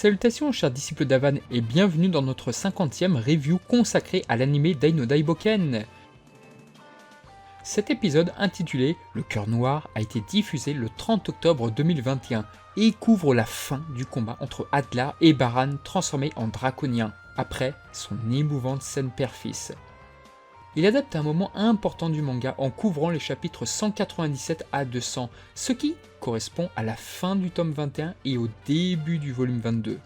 Salutations chers disciples d'Avan et bienvenue dans notre 50e review consacrée à l'anime Dai-no Daiboken. Cet épisode intitulé « Le cœur noir » a été diffusé le 30 octobre 2021 et couvre la fin du combat entre Adlar et Baran transformés en draconien, après son émouvante scène père-fils. Il adapte un moment important du manga en couvrant les chapitres 197 à 200, ce qui correspond à la fin du tome 21 et au début du volume 22.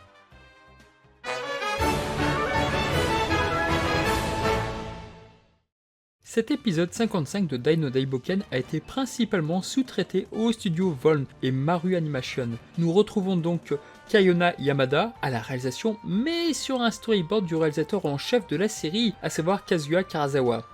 Cet épisode 55 de Dai-no Daiboken a été principalement sous-traité au studio Voln et Maru Animation. Nous retrouvons donc Kayona Yamada à la réalisation, mais sur un storyboard du réalisateur en chef de la série, à savoir Kazuya Karazawa.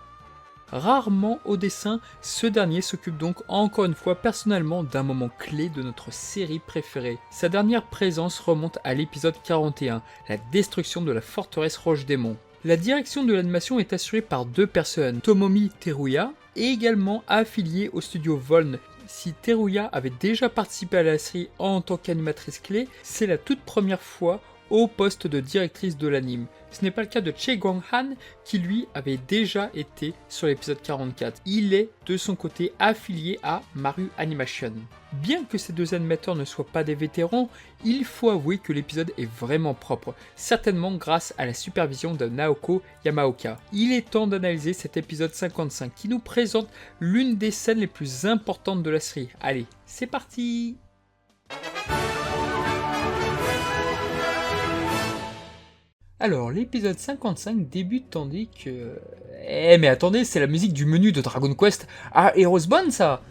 Rarement au dessin, ce dernier s'occupe donc encore une fois personnellement d'un moment clé de notre série préférée. Sa dernière présence remonte à l'épisode 41, la destruction de la forteresse Roche-Démon. La direction de l'animation est assurée par deux personnes, Tomomi Teruya, également affiliée au studio Voln. Si Teruya avait déjà participé à la série en tant qu'animatrice clé, c'est la toute première fois au poste de directrice de l'anime. Ce n'est pas le cas de Che Guang-han qui lui avait déjà été sur l'épisode 44. Il est de son côté affilié à Maru Animation. Bien que ces deux animateurs ne soient pas des vétérans, il faut avouer que l'épisode est vraiment propre, certainement grâce à la supervision de Naoko Yamaoka. Il est temps d'analyser cet épisode 55 qui nous présente l'une des scènes les plus importantes de la série. Allez, c'est parti! Alors, l'épisode 55 débute tandis que... mais attendez, c'est la musique du menu de Dragon Quest à Heroes Bond, ça!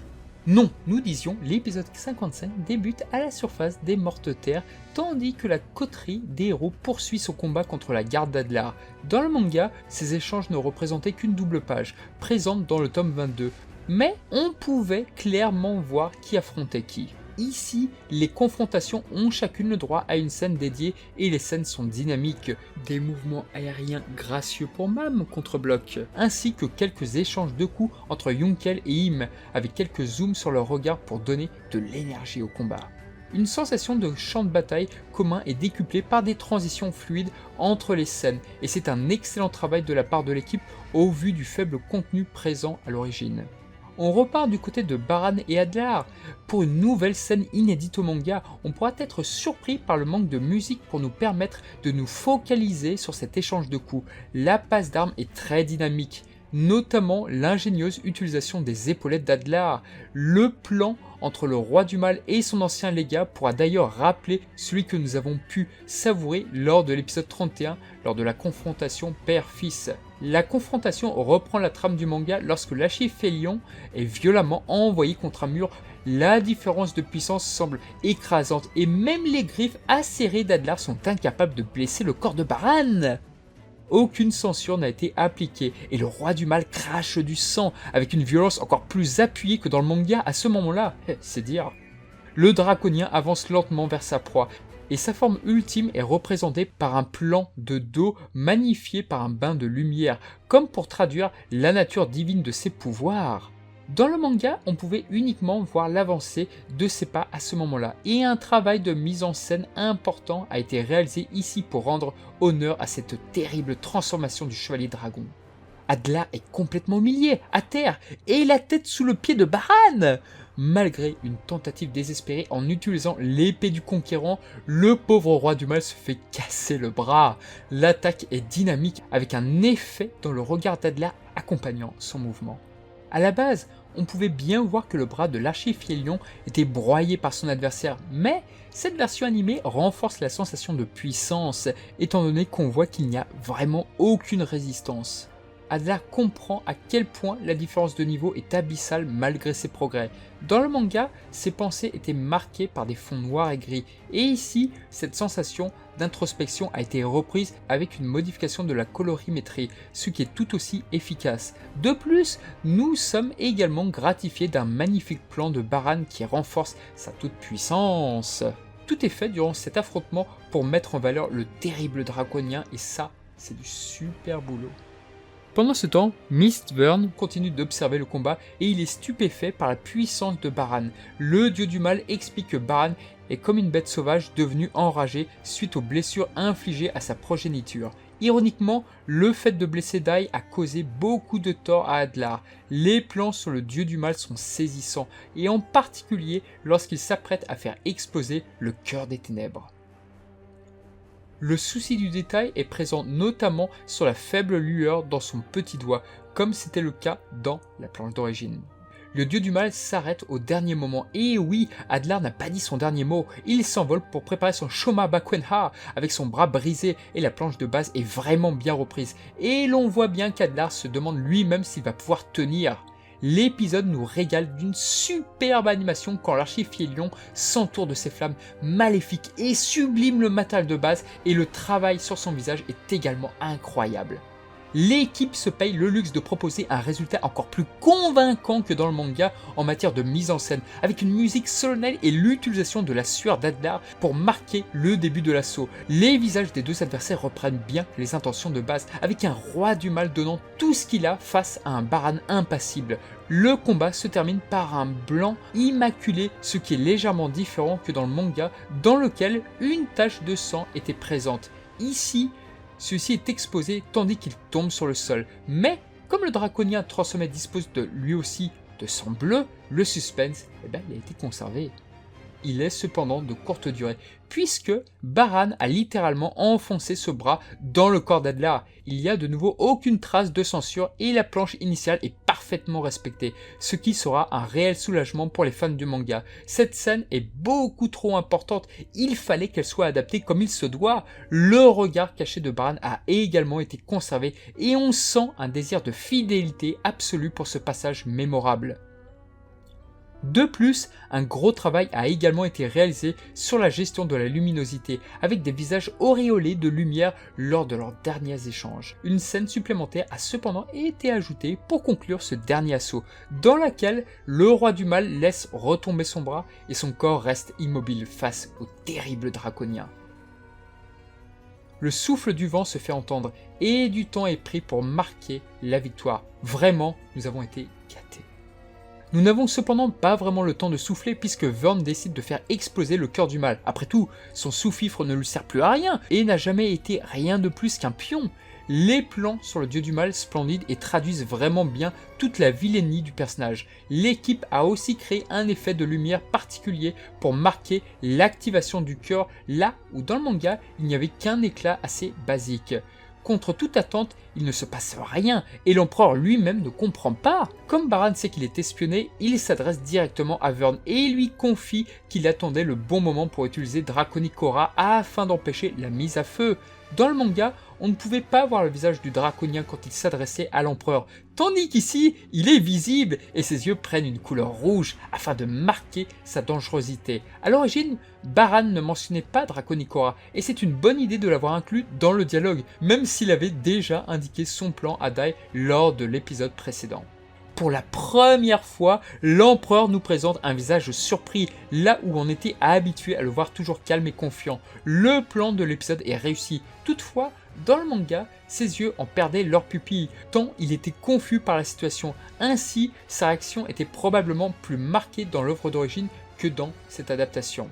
Non, nous disions, l'épisode 55 débute à la surface des Mortes-Terres, tandis que la coterie des héros poursuit son combat contre la garde d'Adlar. Dans le manga, ces échanges ne représentaient qu'une double page, présente dans le tome 22, mais on pouvait clairement voir qui affrontait qui. Ici, les confrontations ont chacune le droit à une scène dédiée et les scènes sont dynamiques. Des mouvements aériens gracieux pour Mam contre Block, ainsi que quelques échanges de coups entre Yunkel et Im, avec quelques zooms sur leur regard pour donner de l'énergie au combat. Une sensation de champ de bataille commun est décuplée par des transitions fluides entre les scènes, et c'est un excellent travail de la part de l'équipe au vu du faible contenu présent à l'origine. On repart du côté de Baran et Adlar. Pour une nouvelle scène inédite au manga, on pourra être surpris par le manque de musique pour nous permettre de nous focaliser sur cet échange de coups. La passe d'armes est très dynamique, notamment l'ingénieuse utilisation des épaulettes d'Adlar. Le plan entre le roi du mal et son ancien légat pourra d'ailleurs rappeler celui que nous avons pu savourer lors de l'épisode 31, lors de la confrontation père-fils. La confrontation reprend la trame du manga lorsque l'Archifélion est violemment envoyé contre un mur. La différence de puissance semble écrasante et même les griffes acérées d'Adlar sont incapables de blesser le corps de Baran. Aucune censure n'a été appliquée et le roi du mal crache du sang avec une violence encore plus appuyée que dans le manga à ce moment-là, c'est dire. Le draconien avance lentement vers sa proie et sa forme ultime est représentée par un plan de dos magnifié par un bain de lumière, comme pour traduire la nature divine de ses pouvoirs. Dans le manga, on pouvait uniquement voir l'avancée de ses pas à ce moment-là, et un travail de mise en scène important a été réalisé ici pour rendre honneur à cette terrible transformation du chevalier dragon. Adlar est complètement humilié, à terre, et la tête sous le pied de Baran. Malgré une tentative désespérée en utilisant l'épée du conquérant, le pauvre roi du mal se fait casser le bras. L'attaque est dynamique avec un effet dans le regard d'Adlar accompagnant son mouvement. À la base, on pouvait bien voir que le bras de l'Archifélion était broyé par son adversaire, mais cette version animée renforce la sensation de puissance, étant donné qu'on voit qu'il n'y a vraiment aucune résistance. Adlar comprend à quel point la différence de niveau est abyssale malgré ses progrès. Dans le manga, ses pensées étaient marquées par des fonds noirs et gris, et ici, cette sensation d'introspection a été reprise avec une modification de la colorimétrie, ce qui est tout aussi efficace. De plus, nous sommes également gratifiés d'un magnifique plan de Baran qui renforce sa toute-puissance. Tout est fait durant cet affrontement pour mettre en valeur le terrible draconien, et ça, c'est du super boulot. Pendant ce temps, Mistburn continue d'observer le combat et il est stupéfait par la puissance de Baran. Le dieu du mal explique que Baran est comme une bête sauvage devenue enragée suite aux blessures infligées à sa progéniture. Ironiquement, le fait de blesser Dai a causé beaucoup de tort à Adlar. Les plans sur le dieu du mal sont saisissants, et en particulier lorsqu'il s'apprête à faire exploser le cœur des ténèbres. Le souci du détail est présent notamment sur la faible lueur dans son petit doigt, comme c'était le cas dans la planche d'origine. Le dieu du mal s'arrête au dernier moment, et oui, Adlar n'a pas dit son dernier mot, il s'envole pour préparer son Shoma Bakwenha avec son bras brisé et la planche de base est vraiment bien reprise. Et l'on voit bien qu'Adlar se demande lui-même s'il va pouvoir tenir. L'épisode nous régale d'une superbe animation quand l'archifiélion s'entoure de ses flammes maléfiques et sublime le matériel de base et le travail sur son visage est également incroyable. L'équipe se paye le luxe de proposer un résultat encore plus convaincant que dans le manga en matière de mise en scène, avec une musique solennelle et l'utilisation de la sueur d'Adlar pour marquer le début de l'assaut. Les visages des deux adversaires reprennent bien les intentions de base, avec un roi du mal donnant tout ce qu'il a face à un Baran impassible. Le combat se termine par un blanc immaculé, ce qui est légèrement différent que dans le manga, dans lequel une tache de sang était présente. Ici, celui-ci est exposé tandis qu'il tombe sur le sol. Mais, comme le draconien transformé dispose lui aussi de sang bleu, le suspense il a été conservé. Il est cependant de courte durée, puisque Baran a littéralement enfoncé ce bras dans le corps d'Adlar. Il n'y a de nouveau aucune trace de censure et la planche initiale est parfaitement respectée, ce qui sera un réel soulagement pour les fans du manga. Cette scène est beaucoup trop importante, il fallait qu'elle soit adaptée comme il se doit. Le regard caché de Baran a également été conservé et on sent un désir de fidélité absolue pour ce passage mémorable. De plus, un gros travail a également été réalisé sur la gestion de la luminosité, avec des visages auréolés de lumière lors de leurs derniers échanges. Une scène supplémentaire a cependant été ajoutée pour conclure ce dernier assaut, dans laquelle le roi du mal laisse retomber son bras et son corps reste immobile face au terrible draconien. Le souffle du vent se fait entendre et du temps est pris pour marquer la victoire. Vraiment, nous avons été gâtés. Nous n'avons cependant pas vraiment le temps de souffler puisque Vern décide de faire exploser le cœur du mal. Après tout, son sous-fifre ne lui sert plus à rien et n'a jamais été rien de plus qu'un pion. Les plans sur le dieu du mal splendides et traduisent vraiment bien toute la vilainie du personnage. L'équipe a aussi créé un effet de lumière particulier pour marquer l'activation du cœur là où dans le manga il n'y avait qu'un éclat assez basique. Contre toute attente, il ne se passe rien et l'empereur lui-même ne comprend pas. Comme Baran sait qu'il est espionné, il s'adresse directement à Vern et lui confie qu'il attendait le bon moment pour utiliser Draconic Aura afin d'empêcher la mise à feu. Dans le manga, on ne pouvait pas voir le visage du draconien quand il s'adressait à l'empereur, tandis qu'ici, il est visible et ses yeux prennent une couleur rouge afin de marquer sa dangerosité. À l'origine, Baran ne mentionnait pas Draconic Aura et c'est une bonne idée de l'avoir inclus dans le dialogue, même s'il avait déjà indiqué son plan à Dai lors de l'épisode précédent. Pour la première fois, l'empereur nous présente un visage surpris, là où on était habitué à le voir toujours calme et confiant. Le plan de l'épisode est réussi. Toutefois, dans le manga, ses yeux en perdaient leur pupille, tant il était confus par la situation. Ainsi, sa réaction était probablement plus marquée dans l'œuvre d'origine que dans cette adaptation.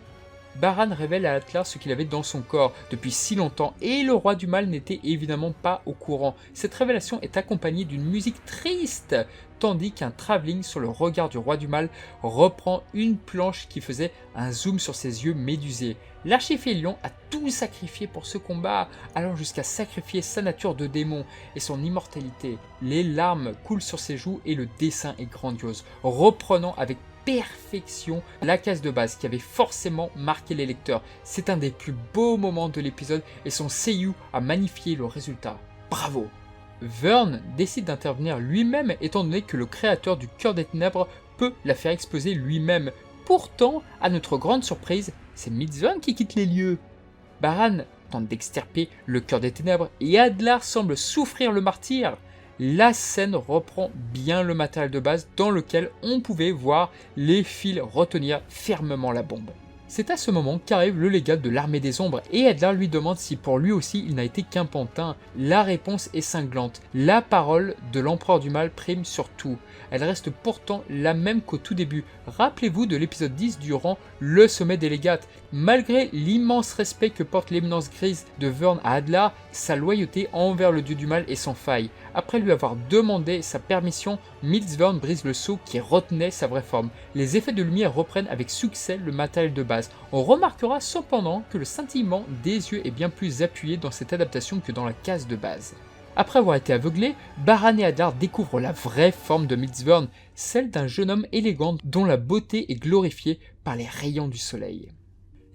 Baran révèle à Adlar ce qu'il avait dans son corps depuis si longtemps et le roi du mal n'était évidemment pas au courant. Cette révélation est accompagnée d'une musique triste, tandis qu'un travelling sur le regard du roi du mal reprend une planche qui faisait un zoom sur ses yeux médusés. L'archifiélion a tout sacrifié pour ce combat, allant jusqu'à sacrifier sa nature de démon et son immortalité. Les larmes coulent sur ses joues et le dessin est grandiose, reprenant avec perfection la case de base qui avait forcément marqué les lecteurs. C'est un des plus beaux moments de l'épisode et son seiyuu a magnifié le résultat. Bravo! Vern décide d'intervenir lui-même étant donné que le créateur du Cœur des Ténèbres peut la faire exploser lui-même. Pourtant, à notre grande surprise, c'est Mistburn qui quitte les lieux. Baran tente d'extirper le Cœur des Ténèbres et Adlar semble souffrir le martyre. La scène reprend bien le matériel de base dans lequel on pouvait voir les fils retenir fermement la bombe. C'est à ce moment qu'arrive le légat de l'armée des ombres et Adler lui demande si pour lui aussi il n'a été qu'un pantin. La réponse est cinglante. La parole de l'empereur du mal prime sur tout. Elle reste pourtant la même qu'au tout début. Rappelez-vous de l'épisode 10 durant le sommet des légates. Malgré l'immense respect que porte l'éminence grise de Vern à Adler, sa loyauté envers le dieu du mal est sans faille. Après lui avoir demandé sa permission, Mylsvern brise le sceau qui retenait sa vraie forme. Les effets de lumière reprennent avec succès le matériel de base. On remarquera cependant que le scintillement des yeux est bien plus appuyé dans cette adaptation que dans la case de base. Après avoir été aveuglés, Baran et Adler découvrent la vraie forme de Mylsvern, celle d'un jeune homme élégant dont la beauté est glorifiée par les rayons du soleil.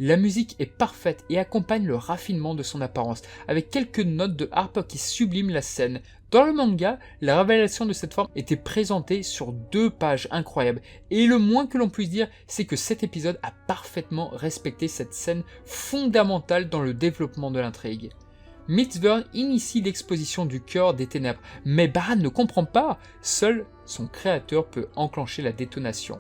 La musique est parfaite et accompagne le raffinement de son apparence, avec quelques notes de harpe qui subliment la scène. Dans le manga, la révélation de cette forme était présentée sur 2 pages incroyables, et le moins que l'on puisse dire, c'est que cet épisode a parfaitement respecté cette scène fondamentale dans le développement de l'intrigue. Mylsvern initie l'exposition du cœur des ténèbres, mais Baran ne comprend pas, seul son créateur peut enclencher la détonation.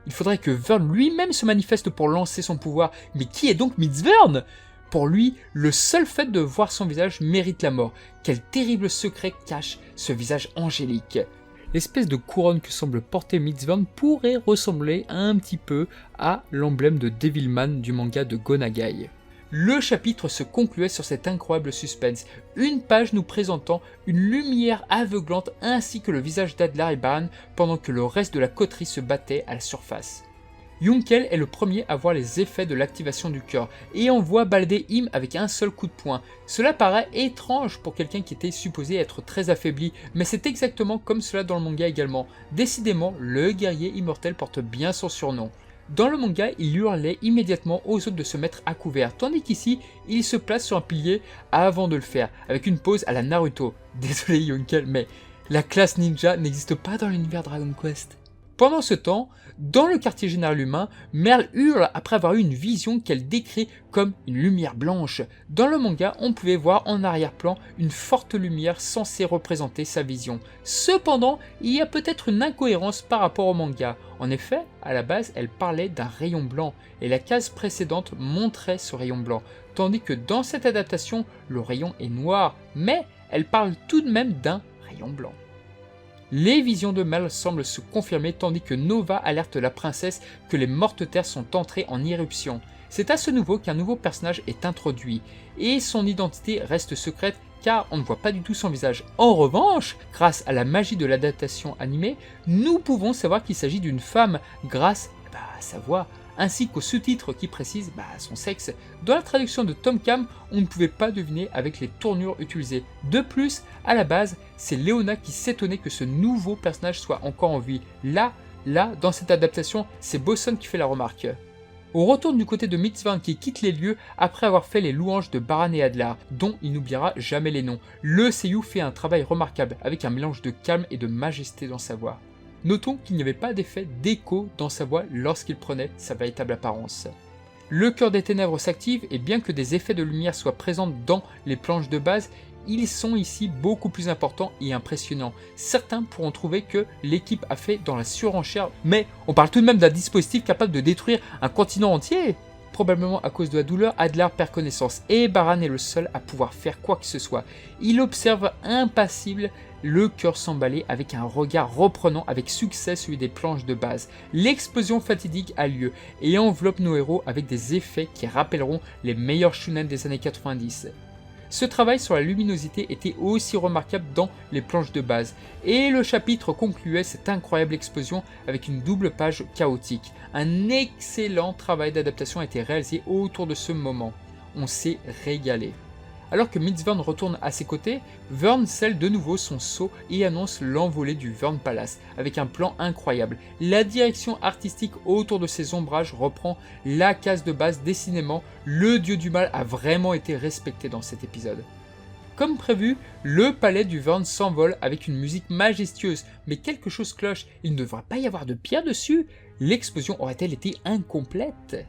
Il faudrait que Vern lui-même se manifeste pour lancer son pouvoir, mais qui est donc Mylsvern ? Pour lui, le seul fait de voir son visage mérite la mort. Quel terrible secret cache ce visage angélique ? L'espèce de couronne que semble porter Mylsvern pourrait ressembler un petit peu à l'emblème de Devilman du manga de Go Nagai. Le chapitre se concluait sur cet incroyable suspense, une page nous présentant une lumière aveuglante ainsi que le visage d'Adler et Baran pendant que le reste de la coterie se battait à la surface. Yunkel est le premier à voir les effets de l'activation du cœur et on voit balader Im avec un seul coup de poing. Cela paraît étrange pour quelqu'un qui était supposé être très affaibli, mais c'est exactement comme cela dans le manga également. Décidément, le guerrier immortel porte bien son surnom. Dans le manga, il hurlait immédiatement aux autres de se mettre à couvert, tandis qu'ici, il se place sur un pilier avant de le faire, avec une pose à la Naruto. Désolé Yunkel, mais la classe ninja n'existe pas dans l'univers Dragon Quest. Pendant ce temps, dans le quartier général humain, Merle hurle après avoir eu une vision qu'elle décrit comme une lumière blanche. Dans le manga, on pouvait voir en arrière-plan une forte lumière censée représenter sa vision. Cependant, il y a peut-être une incohérence par rapport au manga. En effet, à la base, elle parlait d'un rayon blanc, et la case précédente montrait ce rayon blanc, tandis que dans cette adaptation, le rayon est noir, mais elle parle tout de même d'un rayon blanc. Les visions de Merle semblent se confirmer tandis que Nova alerte la princesse que les mortes-terres sont entrées en éruption. C'est à ce niveau qu'un nouveau personnage est introduit, et son identité reste secrète car on ne voit pas du tout son visage. En revanche, grâce à la magie de l'adaptation animée, nous pouvons savoir qu'il s'agit d'une femme grâce à sa voix, ainsi qu'au sous-titre qui précise son sexe. Dans la traduction de Tom Cam, on ne pouvait pas deviner avec les tournures utilisées. De plus, à la base, c'est Léona qui s'étonnait que ce nouveau personnage soit encore en vie. Là, dans cette adaptation, c'est Bosson qui fait la remarque. On retourne du côté de Mylsvern qui quitte les lieux après avoir fait les louanges de Baran et Adler, dont il n'oubliera jamais les noms. Le seiyuu fait un travail remarquable, avec un mélange de calme et de majesté dans sa voix. Notons qu'il n'y avait pas d'effet d'écho dans sa voix lorsqu'il prenait sa véritable apparence. Le cœur des ténèbres s'active et bien que des effets de lumière soient présents dans les planches de base, ils sont ici beaucoup plus importants et impressionnants. Certains pourront trouver que l'équipe a fait dans la surenchère, mais on parle tout de même d'un dispositif capable de détruire un continent entier. Probablement à cause de la douleur, Adler perd connaissance et Baran est le seul à pouvoir faire quoi que ce soit. Il observe impassible le cœur s'emballer avec un regard reprenant avec succès celui des planches de base. L'explosion fatidique a lieu et enveloppe nos héros avec des effets qui rappelleront les meilleurs shonen des années 90. Ce travail sur la luminosité était aussi remarquable dans les planches de base, et le chapitre concluait cette incroyable explosion avec une double page chaotique. Un excellent travail d'adaptation a été réalisé autour de ce moment. On s'est régalé. Alors que Mylsvern retourne à ses côtés, Vern scelle de nouveau son sceau et annonce l'envolée du Vern Palace, avec un plan incroyable. La direction artistique autour de ces ombrages reprend la case de base. Décidément, le dieu du mal a vraiment été respecté dans cet épisode. Comme prévu, le palais du Vern s'envole avec une musique majestueuse, mais quelque chose cloche, il ne devrait pas y avoir de pierre dessus. L'explosion aurait-elle été incomplète ?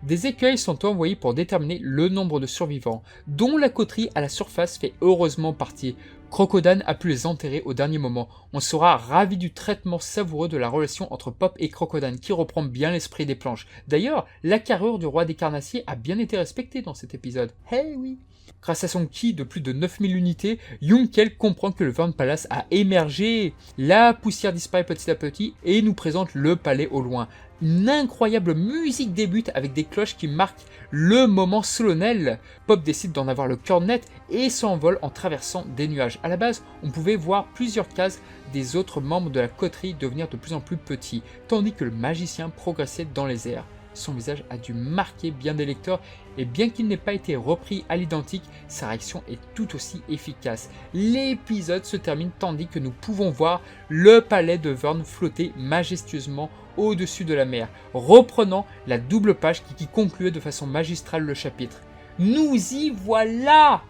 Des écueils sont envoyés pour déterminer le nombre de survivants, dont la coterie à la surface fait heureusement partie. Crocodile a pu les enterrer au dernier moment. On sera ravi du traitement savoureux de la relation entre Pop et Crocodile qui reprend bien l'esprit des planches. D'ailleurs, la carrure du roi des carnassiers a bien été respectée dans cet épisode. Eh oui! Grâce à son ki de plus de 9000 unités, Yunkel comprend que le Vern Palace a émergé. La poussière disparaît petit à petit et nous présente le palais au loin. Une incroyable musique débute avec des cloches qui marquent le moment solennel. Pop décide d'en avoir le cœur net et s'envole en traversant des nuages. À la base, on pouvait voir plusieurs cases des autres membres de la coterie devenir de plus en plus petits, tandis que le magicien progressait dans les airs. Son visage a dû marquer bien des lecteurs et bien qu'il n'ait pas été repris à l'identique, sa réaction est tout aussi efficace. L'épisode se termine tandis que nous pouvons voir le palais de Vern flotter majestueusement au-dessus de la mer, reprenant la double page qui concluait de façon magistrale le chapitre. Nous y voilà!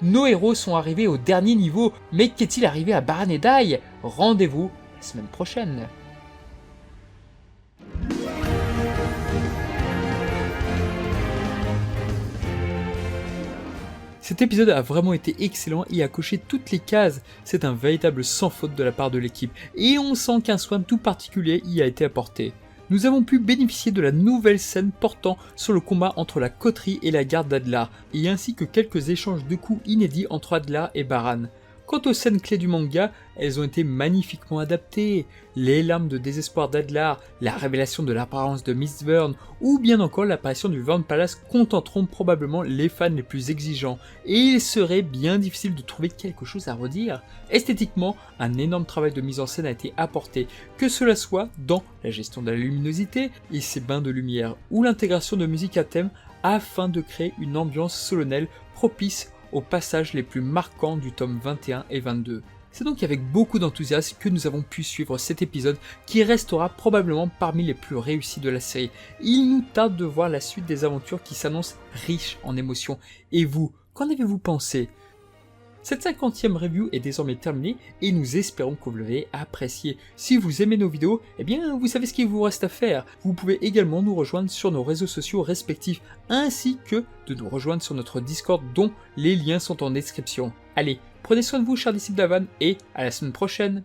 Nos héros sont arrivés au dernier niveau, mais qu'est-il arrivé à Baran et Dai? Rendez-vous la semaine prochaine. Cet épisode a vraiment été excellent et a coché toutes les cases. C'est un véritable sans faute de la part de l'équipe et on sent qu'un soin tout particulier y a été apporté. Nous avons pu bénéficier de la nouvelle scène portant sur le combat entre la coterie et la garde d'Adlar, et ainsi que quelques échanges de coups inédits entre Adlar et Baran. Quant aux scènes clés du manga, elles ont été magnifiquement adaptées. Les larmes de désespoir d'Adlar, la révélation de l'apparence de Miss Vern, ou bien encore l'apparition du Vern Palace contenteront probablement les fans les plus exigeants, et il serait bien difficile de trouver quelque chose à redire. Esthétiquement, un énorme travail de mise en scène a été apporté, que cela soit dans la gestion de la luminosité et ses bains de lumière, ou l'intégration de musique à thème afin de créer une ambiance solennelle propice aux passages les plus marquants du tome 21 et 22. C'est donc avec beaucoup d'enthousiasme que nous avons pu suivre cet épisode qui restera probablement parmi les plus réussis de la série. Il nous tarde de voir la suite des aventures qui s'annoncent riches en émotions. Et vous, qu'en avez-vous pensé ? Cette 50e review est désormais terminée et nous espérons que vous l'avez appréciée. Si vous aimez nos vidéos, eh bien vous savez ce qu'il vous reste à faire. Vous pouvez également nous rejoindre sur nos réseaux sociaux respectifs ainsi que de nous rejoindre sur notre Discord dont les liens sont en description. Allez, prenez soin de vous chers disciples d'Avan et à la semaine prochaine.